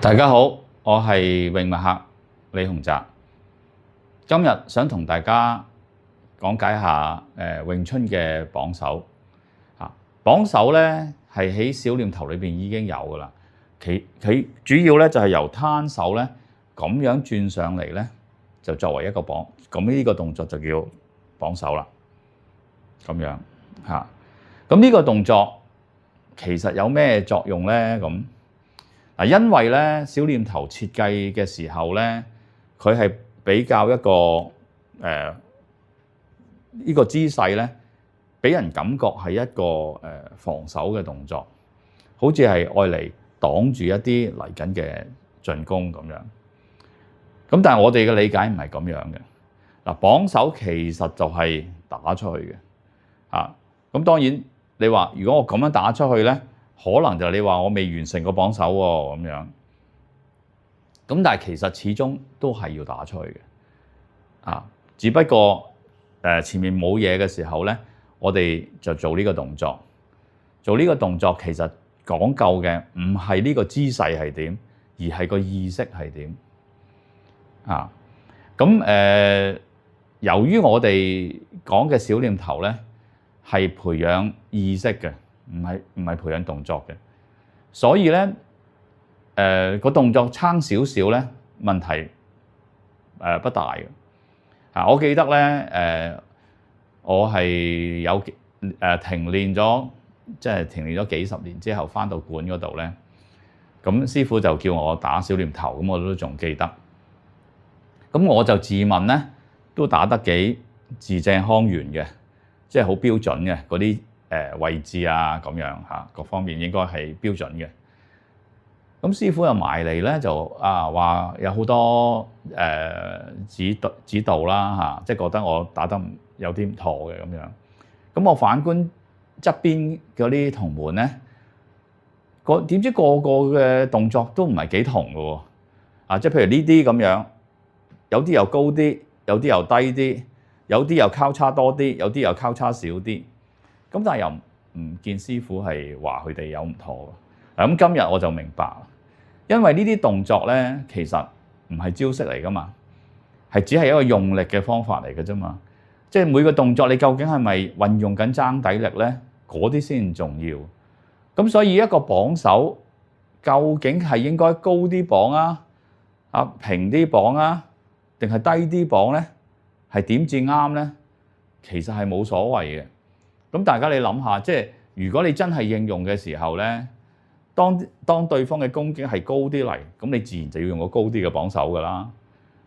大家好，我係泳墨客李洪澤，今日想同大家講解下詠春嘅綁手。綁手咧係喺小念頭裏邊已經有噶啦，佢主要咧就係由攤手咧咁樣轉上嚟咧，就作為一個綁，咁呢個動作就叫綁手啦。咁樣嚇，咁呢個動作其實有咩作用咧？咁因為咧小念頭設計嘅時候咧，佢係比較一個呢個姿勢咧，俾人感覺係一個防守嘅動作，好似係愛嚟擋住一啲嚟緊嘅進攻咁樣。咁但係我哋嘅理解唔係咁樣嘅。嗱，綁手其實就係打出去嘅。咁當然你話如果我咁樣打出去咧，可能就你話我未完成個綁手喎咁樣。咁但係其實始終都係要打出去嘅。只不過前面冇嘢嘅時候咧，我哋就做呢個動作。做呢個動作其實講究嘅唔係呢個姿勢係點，而係個意識係點。由於我哋講嘅小念頭咧係培養意識嘅，唔係培養動作嘅，所以咧個動作差少少咧問題不大嘅。我記得咧我係有停練咗，即係停練咗幾十年之後，返到館嗰度咧，咁師傅就叫我打小念頭，咁我都仲記得。咁我就自問咧都打得幾字正腔圓嘅，即係好標準嘅嗰啲位置啊咁樣嚇，各方面應該係標準嘅。咁師傅又埋嚟咧就話有好多指導啦嚇，即係覺得我打得有啲唔妥嘅咁樣。咁我反觀側邊嗰啲同門咧，點知個個嘅動作都唔係幾同嘅喎。即係譬如呢啲咁樣，有啲又高啲，有啲又低啲，有啲又交叉多啲，有啲又交叉少啲。咁但係又唔見師傅係話佢哋有唔妥嘅。咁今日我就明白，因為呢啲動作咧其實唔係招式嚟噶嘛，係只係一個用力嘅方法嚟嘅啫嘛。即係每個動作你究竟係咪運用緊爭底力咧？嗰啲先重要。咁所以一個綁手究竟係應該高啲綁啊，平啲綁啊，定係低啲綁咧？係點至啱咧？其實係冇所謂嘅。咁大家你諗下，即係如果你真係應用嘅時候咧，當對方嘅攻擊係高啲嚟，咁你自然就要用個高啲嘅綁手噶啦，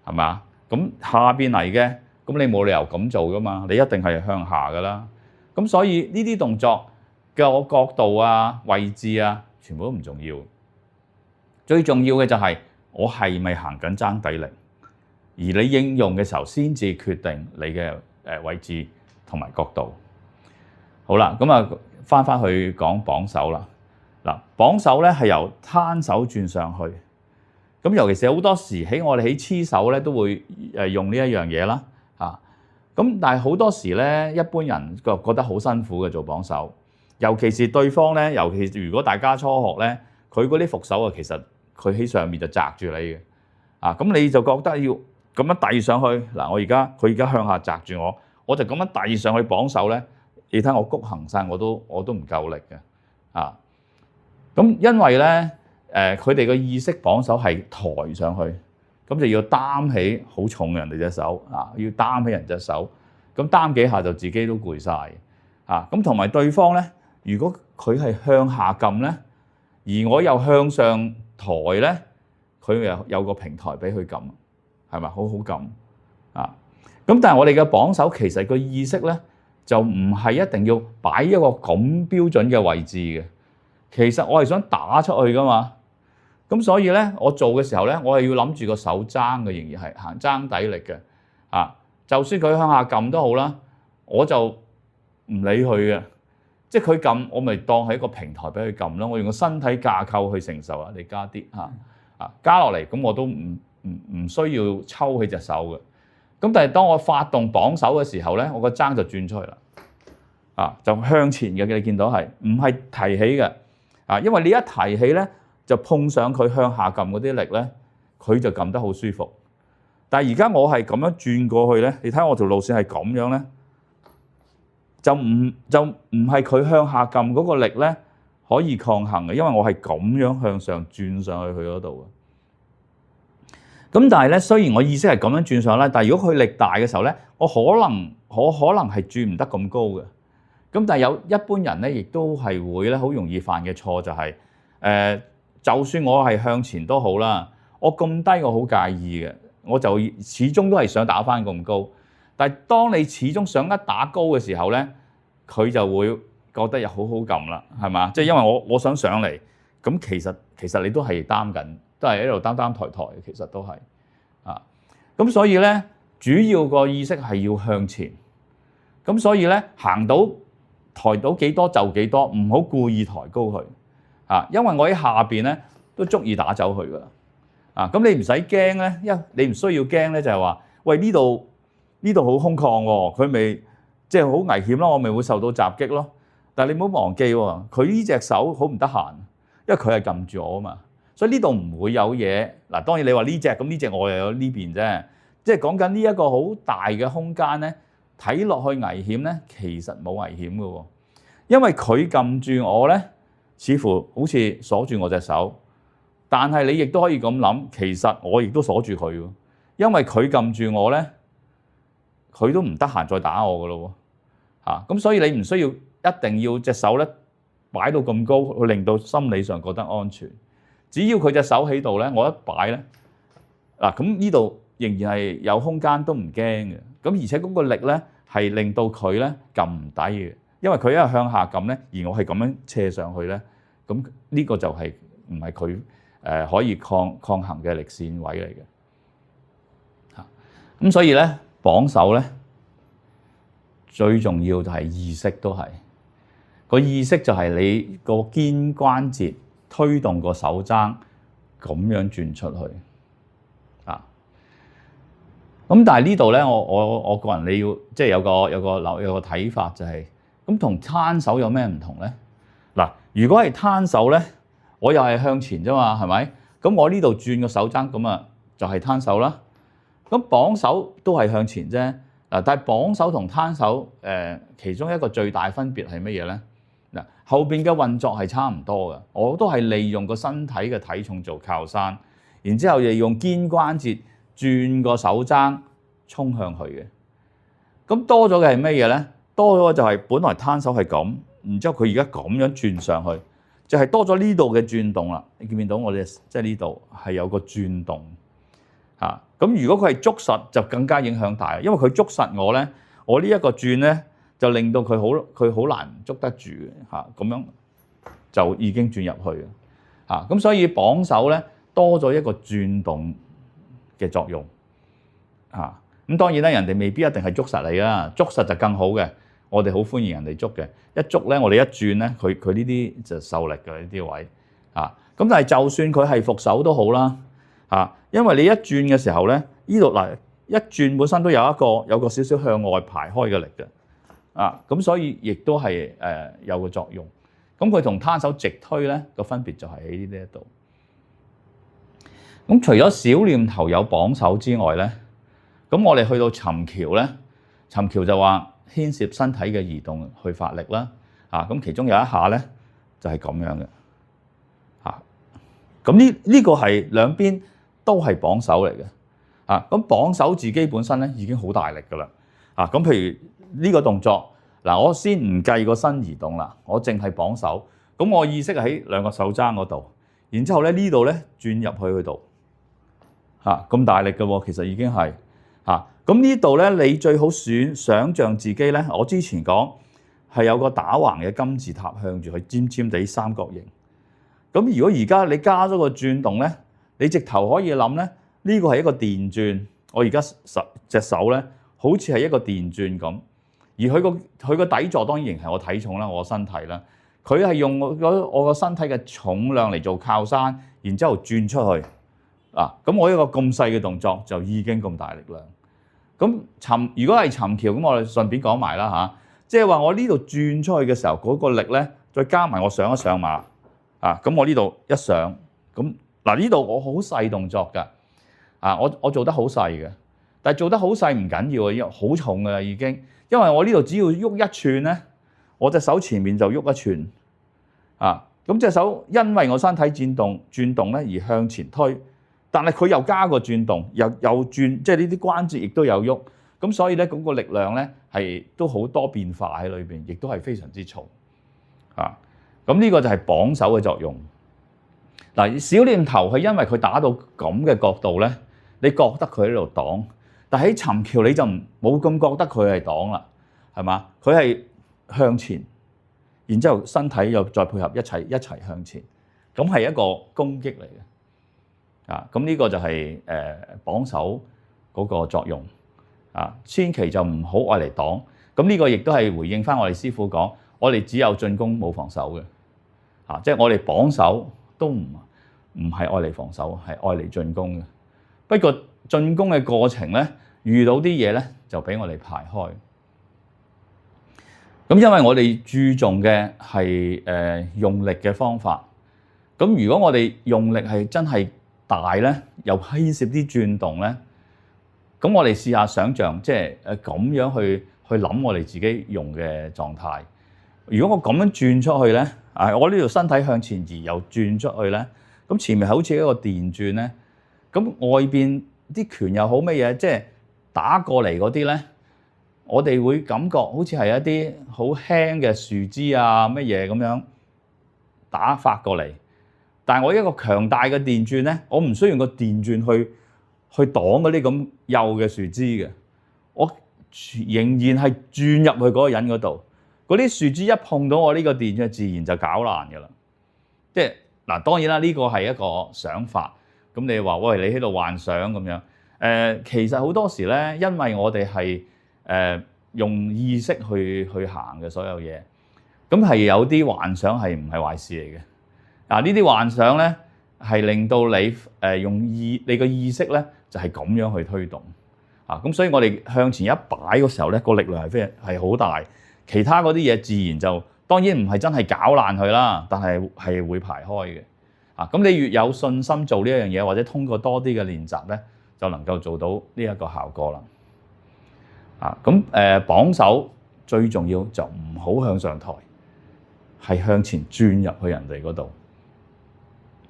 係咪啊？咁下邊嚟嘅，咁你冇理由咁做噶嘛，你一定係向下噶啦。咁所以呢啲動作嘅角度啊、位置啊，全部都唔重要。最重要嘅就係我係咪行緊爭底力，而你應用嘅時候先至決定你嘅位置同埋角度。好啦，咁返去講綁手啦。嗱，綁手咧係由攤手轉上去。咁尤其是好多時我哋喺黐手咧都會用呢一樣嘢啦。咁但係好多時咧，一般人覺得好辛苦嘅做綁手，尤其是對方咧，尤其是如果大家初學咧，佢嗰啲伏手其實佢喺上面就擲住你嘅。咁你就覺得要咁樣遞上去。嗱，佢而家向下擲住我就咁樣遞上去綁手咧，你睇我谷行晒我都唔夠力嘅。咁因為咧佢哋個意識綁手係抬上去，咁就要擔起好重人哋隻手，要擔起人隻手，咁擔幾下就自己都攰晒。咁同埋對方咧，如果佢係向下撳咧，而我又向上抬咧，佢又有個平台俾佢撳，係咪好好撳？咁但係我哋嘅綁手其實個意識咧就唔係一定要擺一個咁標準嘅位置嘅。其實我係想打出去噶嘛，咁所以咧我做嘅時候咧，我係要諗住個手爭嘅，仍然係行爭底力嘅。就算佢向下撳都好啦，我就唔理佢嘅，即係佢撳，我咪當係一個平台俾佢撳咯。我用個身體架構去承受你加啲加落嚟，咁我都唔需要抽起隻手嘅。咁但係當我發動綁手嘅時候咧，我個爭就轉出去啦，就向前嘅，你見到係唔係提起嘅？因為你一提起咧，就碰上佢向下撳嗰啲力咧，佢就撳得好舒服。但係而家我係咁樣轉過去咧，你睇下我條路線係咁樣咧，就唔係佢向下撳嗰個力咧可以抗衡嘅，因為我係咁樣向上轉上去嗰度嘅。咁但係咧，雖然我意識係咁樣轉上啦，但係如果佢力大嘅時候咧，我可能係轉唔得咁高嘅。咁但係有一般人咧，亦都係會咧好容易犯嘅錯就係就算我係向前都好啦，我咁低我好介意嘅，我就始終都係想打返咁高。但係當你始終想一打高嘅時候咧，佢就會覺得又好好撳啦，係嘛？即係因為我想上嚟，咁其實你都係擔緊，都係喺度擔抬嘅，其實都係啊。咁所以咧，主要個意識係要向前。咁所以咧，行到抬到幾多就幾多，唔好故意抬高佢啊，因為我喺下邊咧都足以打走佢噶啦啊。咁你唔使驚咧，你唔需要驚咧，就係話喂，呢度好空曠喎，佢咪即係好危險咯，我咪會受到襲擊咯。但係你唔好忘記喎，佢呢隻手好唔得閒，因為佢係撳住我啊嘛，所以呢度唔會有嘢嗱。當然你話呢隻咁，呢隻我又有呢邊啫，即係講緊呢一個好大嘅空間咧，睇落去危險咧，其實冇危險嘅喎，因為佢撳住我咧，似乎好似鎖住我隻手，但係你亦都可以咁諗，其實我亦都鎖住佢喎，因為佢撳住我咧，佢都唔得閒再打我嘅咯喎嚇，咁所以你唔需要一定要隻手咧擺到咁高，去令到心理上覺得安全。只要佢隻手喺度咧，我一擺咧嗱，咁呢度仍然係有空間，都唔驚嘅。咁而且嗰個力咧係令到佢咧撳唔低嘅，因為佢一係向下撳咧，而我係咁樣斜上去咧，咁呢個就係唔係佢可以抗衡嘅力線位嚟嘅嚇。咁所以咧綁手咧最重要就係意識，都係個意識就係你個肩關節推動個手踭咁樣轉出去啊。咁但係呢度咧，我個人你要即係有個睇法就係咁，同攤手有咩唔同咧？嗱，如果係攤手咧，我又係向前啫嘛，係咪？咁我呢度轉個手踭咁啊，就係攤手啦。咁綁手都係向前啫。嗱，但係綁手同攤手其中一個最大分別係乜嘢咧？嗱，後邊嘅運作係差唔多嘅，我都係利用個身體嘅體重做靠山，然之後利用肩關節轉個手踭衝向去嘅。咁多咗嘅係乜嘢咧？多咗就係本來攤手係咁，然之後佢而家咁樣轉上去，就係多咗呢度嘅轉動啦。你見唔見到我哋即係呢度係有個轉動嚇？咁如果佢係捉實就更加影響大，因為佢捉實我咧，我呢一個轉咧就令到佢好難捉得住嘅嚇，咁樣就已經轉入去嚇。咁所以綁手咧多咗一個轉動嘅作用嚇。咁當然咧，人哋未必一定係捉實你啦，捉實就更好嘅。我哋好歡迎人哋捉嘅，一捉咧，我哋一轉咧，佢呢啲就受力嘅呢啲位啊。咁但係就算佢係伏手都好啦嚇，因為你一轉嘅時候咧，呢度嗱一轉本身都有個少少向外排開嘅力嘅啊，咁所以亦都係有個作用。咁佢同攤手直推咧個分別就係喺呢一度。咁除咗小念頭有綁手之外咧，咁我哋去到尋橋咧，尋橋就話牽涉身體嘅移動去發力啦，啊咁其中有一下咧就係咁樣嘅，啊咁呢個係兩邊都係綁手嚟嘅，啊咁綁手自己本身咧已經好大力㗎啦，啊咁譬如呢個動作，嗱我先唔計個身移動啦，我淨係綁手，咁我意識喺兩個手踭嗰度，然之後咧呢度咧轉入去嗰度，啊咁大力嘅喎，其實已經係。嚇，咁呢度咧，你最好想像自己咧，我之前講係有個打橫嘅金字塔向住佢尖尖地三角形。咁如果而家你加咗個轉動咧，你直頭可以諗咧，呢個係一個電鑽。我而家隻手咧，好似係一個電鑽咁，而佢個底座當然係我體重啦，我身體啦。佢係用我個身體嘅重量嚟做靠山，然之後轉出去。咁我一個咁細嘅動作就已經咁大力量。咁如果係尋橋，咁我哋順便講埋啦嚇，即係話我呢度轉出去嘅時候，嗰個力咧，再加埋我上一上馬，咁我呢度一上，咁嗱，呢度我好細動作㗎，我做得好細嘅，但係做得好細唔緊要啊，因為好重㗎啦已經，因為我呢度只要喐一寸咧，我隻手前面就喐一寸咁隻手因為我身體轉動咧而向前推，但係佢又加個轉動，又轉，即係呢啲關節亦都有喐，咁所以咧嗰個力量咧係都好多變化喺裏邊，亦都係非常之重咁呢個就係綁手嘅作用。嗱，小念頭係因為佢打到咁嘅角度咧，你覺得佢喺度擋，但喺尋橋你就冇咁覺得佢係擋啦，係嘛？佢係向前。然之後身體又再配合一齊向前，咁係一個攻擊嚟嘅咁呢個就係綁手嗰個作用千祈就唔好愛嚟擋。咁呢個亦都係回應翻我哋師父講，我哋只有進攻冇防守嘅即係我哋綁手都唔係愛嚟防守，係愛嚟進攻嘅。不過進攻嘅過程咧，遇到啲嘢咧就俾我哋排開。咁因為我哋注重嘅係用力嘅方法，咁如果我哋用力係真係大咧，又牽涉啲轉動咧，咁我哋試下想像，即係咁樣去諗我哋自己用嘅狀態。如果我咁樣轉出去咧，我呢度身體向前移又轉出去咧，咁前面好似一個電轉咧，咁外邊啲拳又好乜嘢，即係打過嚟嗰啲咧。我哋會感覺好似係一啲好輕嘅樹枝乜嘢咁樣打發過嚟，但係我一個強大嘅電轉咧，我唔需要用個電轉去擋嗰啲咁幼嘅樹枝嘅，我仍然係轉入去嗰個人嗰度，嗰啲樹枝一碰到我呢個電轉，自然就搞爛㗎啦。即係嗱，當然啦，呢個係一個想法。咁你話喂，你喺度幻想咁樣其實好多時咧，因為我哋係用意識去行嘅所有嘢，咁係有啲幻想係唔係壞事嚟嘅。呢啲幻想咧係令到你用你個意識咧就係咁樣去推動咁所以我哋向前一擺嘅時候咧，個力量係好大，其他嗰啲嘢自然就當然唔係真係搞爛佢啦，但係會排開嘅咁你越有信心做呢一樣嘢，或者通過多啲嘅練習咧，就能夠做到呢一個效果啦。咁綁手最重要就唔好向上抬，係向前轉入去人哋嗰度。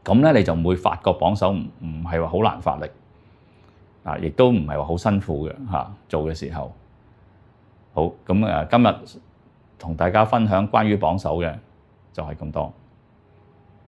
咁咧你就唔會發覺綁手唔係話好難發力亦都唔係話好辛苦嘅做嘅時候。好，咁今日同大家分享關於綁手嘅就係咁多。